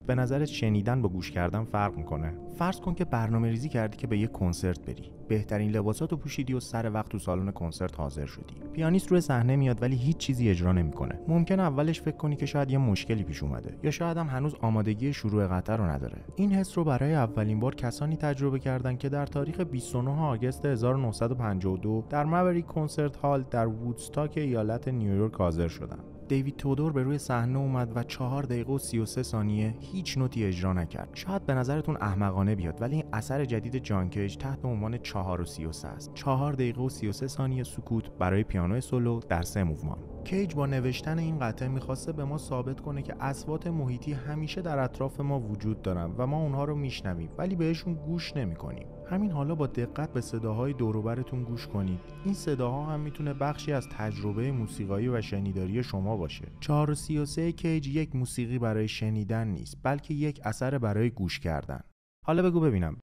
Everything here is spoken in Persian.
به نظرت شنیدن با گوش کردن فرق میکنه؟ فرض کن که برنامه‌ریزی کردی که به یه کنسرت بری. بهترین لباساتو پوشیدی و سر وقت تو سالن کنسرت حاضر شدی. پیانیست روی صحنه میاد ولی هیچ چیزی اجرا نمیکنه. ممکنه اولش فکر کنی که شاید یه مشکلی پیش اومده یا شاید هم هنوز آمادگی شروع قطعه رو نداره. این حس رو برای اولین بار کسانی تجربه کردن که در تاریخ 29 آگوست 1952 در ماوریک کنسرت هال در وودستاک ایالت نیویورک حاضر شدند. دیوید تودور به روی صحنه اومد و 4 دقیقه و 33 ثانیه هیچ نوتی اجرا نکرد. شاید به نظرتون احمقانه بیاد ولی این اثر جدید جان کیج تحت عنوان 4 و 33 است. 4 دقیقه و 33 ثانیه سکوت برای پیانو سولو در 3 موومان. کیج با نوشتن این قطعه میخواسته به ما ثابت کنه که اصوات محیطی همیشه در اطراف ما وجود دارن و ما اونها رو میشنویم ولی بهشون گوش نمیکنیم. همین حالا با دقت به صداهای دور و برتون گوش کنید. این صداها هم میتونه بخشی از تجربه موسیقایی و شنیداری شما باشه. 4 و 33 کیج یک موسیقی برای شنیدن نیست، بلکه یک اثر برای گوش کردن. حالا بگو ببینم